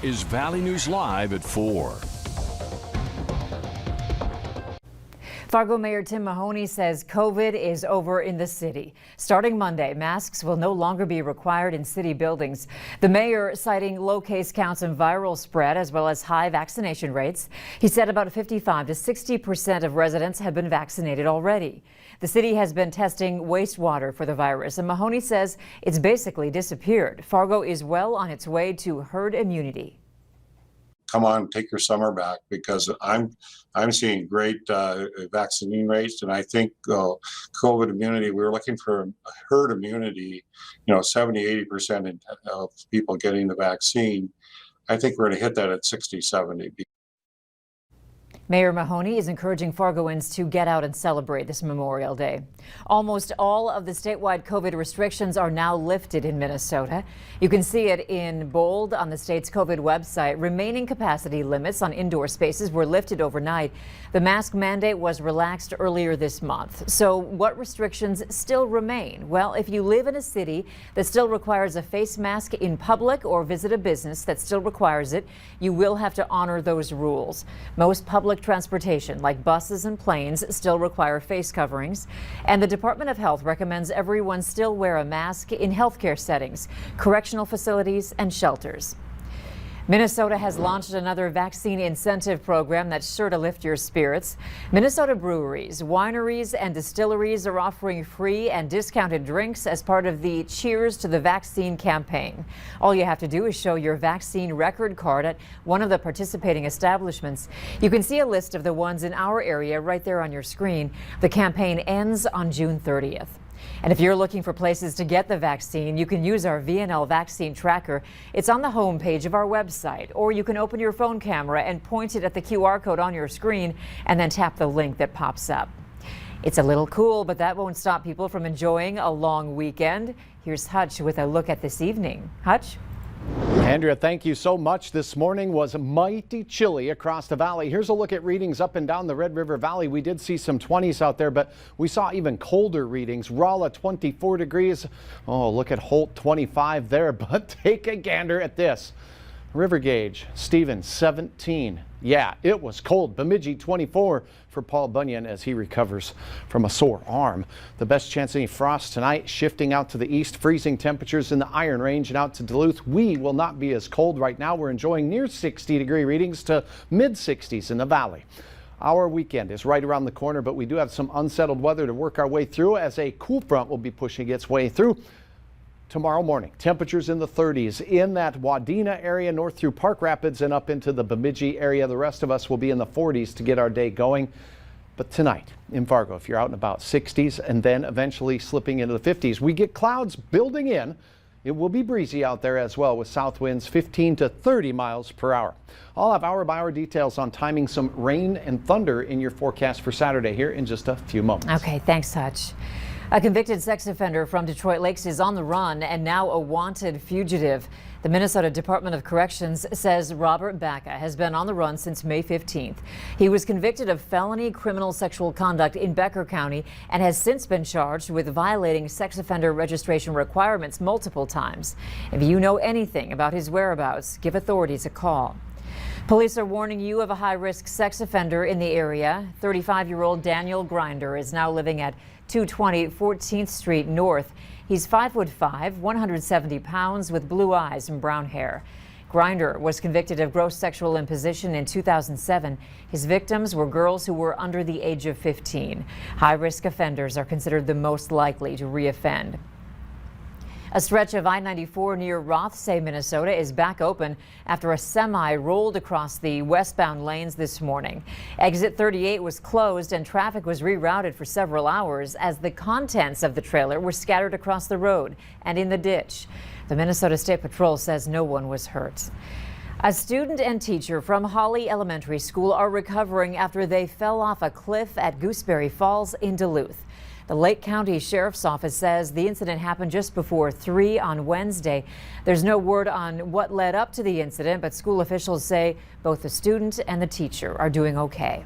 is Valley News Live at 4. Fargo Mayor Tim Mahoney says COVID is over in the city. Starting Monday, masks will no longer be required in city buildings. The mayor citing low case counts and viral spread as well as high vaccination rates. He said about 55 to 60% of residents have been vaccinated already. The city has been testing wastewater for the virus, and Mahoney says it's basically disappeared. Fargo is well on its way to herd immunity. Come on, take your summer back, because I'm seeing great vaccine rates, and I think COVID immunity, we were looking for herd immunity, 70-80% of people getting the vaccine. I think we're going to hit that at 60-70. Mayor Mahoney is encouraging Fargoans to get out and celebrate this Memorial Day. Almost all of the statewide COVID restrictions are now lifted in Minnesota. You can see it in bold on the state's COVID website. Remaining capacity limits on indoor spaces were lifted overnight. The mask mandate was relaxed earlier this month. So what restrictions still remain? Well, if you live in a city that still requires a face mask in public or visit a business that still requires it, you will have to honor those rules. Most public transportation, like buses and planes, still require face coverings. And the Department of Health recommends everyone still wear a mask in healthcare settings, correctional facilities, and shelters. Minnesota has launched another vaccine incentive program that's sure to lift your spirits. Minnesota breweries, wineries, and distilleries are offering free and discounted drinks as part of the Cheers to the Vaccine campaign. All you have to do is show your vaccine record card at one of the participating establishments. You can see a list of the ones in our area right there on your screen. The campaign ends on June 30th. And if you're looking for places to get the vaccine, you can use our VNL vaccine tracker. It's on the home page of our website, or you can open your phone camera and point it at the QR code on your screen and then tap the link that pops up. It's a little cool, but that won't stop people from enjoying a long weekend. Here's Hutch with a look at this evening. Hutch? Andrea, thank you so much. This morning was mighty chilly across the valley. Here's a look at readings up and down the Red River Valley. We did see some 20s out there, but we saw even colder readings. Rolla 24 degrees. Oh, look at Holt 25 there, but take a gander at this. River gauge, Stevens 17. Yeah, it was cold. Bemidji 24 for Paul Bunyan as he recovers from a sore arm. The best chance of any frost tonight, shifting out to the east. Freezing temperatures in the Iron Range and out to Duluth. We will not be as cold right now. We're enjoying near 60-degree readings to mid-60s in the valley. Our weekend is right around the corner, but we do have some unsettled weather to work our way through as a cool front will be pushing its way through. Tomorrow morning, temperatures in the 30s in that Wadena area, north through Park Rapids and up into the Bemidji area. The rest of us will be in the 40s to get our day going. But tonight in Fargo, if you're out and about, 60s and then eventually slipping into the 50s. We get clouds building in. It will be breezy out there as well with south winds 15 to 30 miles per hour. I'll have hour-by-hour details on timing some rain and thunder in your forecast for Saturday here in just a few moments. Okay, thanks, Hutch. A convicted sex offender from Detroit Lakes is on the run and now a wanted fugitive. The Minnesota Department of Corrections says Robert Bacca has been on the run since May 15th. He was convicted of felony criminal sexual conduct in Becker County and has since been charged with violating sex offender registration requirements multiple times. If you know anything about his whereabouts, give authorities a call. Police are warning you of a high-risk sex offender in the area. 35-year-old Daniel Grinder is now living at 220 14th Street North. He's 5'5", 170 pounds with blue eyes and brown hair. Grinder was convicted of gross sexual imposition in 2007. His victims were girls who were under the age of 15. High-risk offenders are considered the most likely to reoffend. A stretch of I-94 near Rothsay, Minnesota is back open after a semi rolled across the westbound lanes this morning. Exit 38 was closed and traffic was rerouted for several hours as the contents of the trailer were scattered across the road and in the ditch. The Minnesota State Patrol says no one was hurt. A student and teacher from Holly Elementary School are recovering after they fell off a cliff at Gooseberry Falls in Duluth. The Lake County Sheriff's Office says the incident happened just before 3 on Wednesday. There's no word on what led up to the incident, but school officials say both the student and the teacher are doing okay.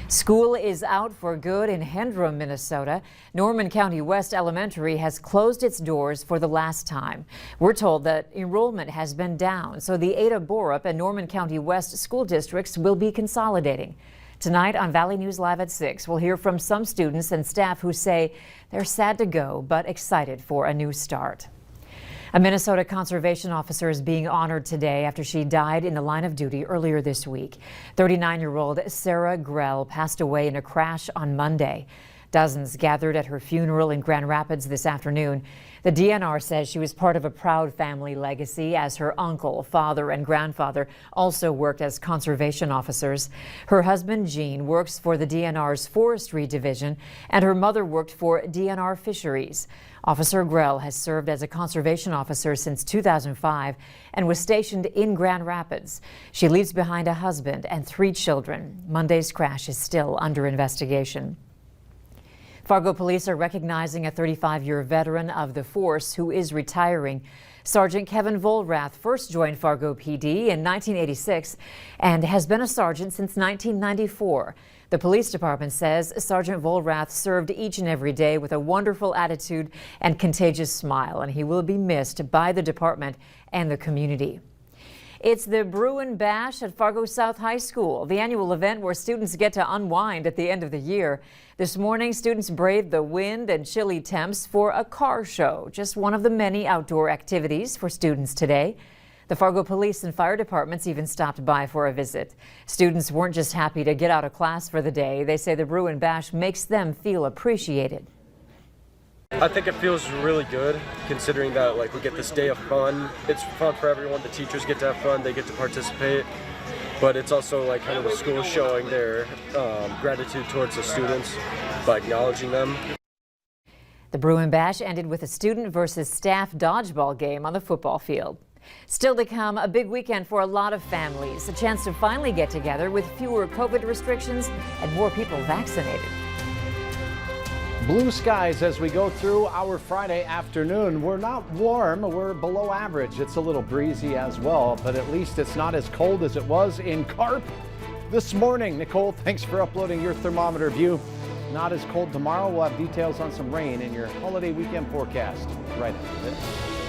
School is out for good in Hendrum, Minnesota. Norman County West Elementary has closed its doors for the last time. We're told that enrollment has been down, so the Ada, Borup, and Norman County West school districts will be consolidating. Tonight on Valley News Live at 6, we'll hear from some students and staff who say they're sad to go but excited for a new start. A Minnesota conservation officer is being honored today after she died in the line of duty earlier this week. 39-year-old Sarah Grell passed away in a crash on Monday. Dozens gathered at her funeral in Grand Rapids this afternoon. The DNR says she was part of a proud family legacy, as her uncle, father, and grandfather also worked as conservation officers. Her husband, Gene, works for the DNR's Forestry Division, and her mother worked for DNR Fisheries. Officer Grell has served as a conservation officer since 2005 and was stationed in Grand Rapids. She leaves behind a husband and 3 children. Monday's crash is still under investigation. Fargo police are recognizing a 35-year veteran of the force who is retiring. Sergeant Kevin Volrath first joined Fargo PD in 1986 and has been a sergeant since 1994. The police department says Sergeant Volrath served each and every day with a wonderful attitude and contagious smile, and he will be missed by the department and the community. It's the Bruin Bash at Fargo South High School, the annual event where students get to unwind at the end of the year. This morning, students braved the wind and chilly temps for a car show, just one of the many outdoor activities for students today. The Fargo Police and Fire Departments even stopped by for a visit. Students weren't just happy to get out of class for the day. They say the Bruin Bash makes them feel appreciated. I think it feels really good, considering that we get this day of fun. It's fun for everyone. The teachers get to have fun, they get to participate, but it's also kind of the school showing their gratitude towards the students by acknowledging them. The Bruin Bash ended with a student versus staff dodgeball game on the football field. Still to come, a big weekend for a lot of families, a chance to finally get together with fewer COVID restrictions and more people vaccinated. Blue skies as we go through our Friday afternoon. We're not warm, we're below average. It's a little breezy as well, but at least it's not as cold as it was in Carp this morning. Nicole, thanks for uploading your thermometer view. Not as cold tomorrow. We'll have details on some rain in your holiday weekend forecast right after this.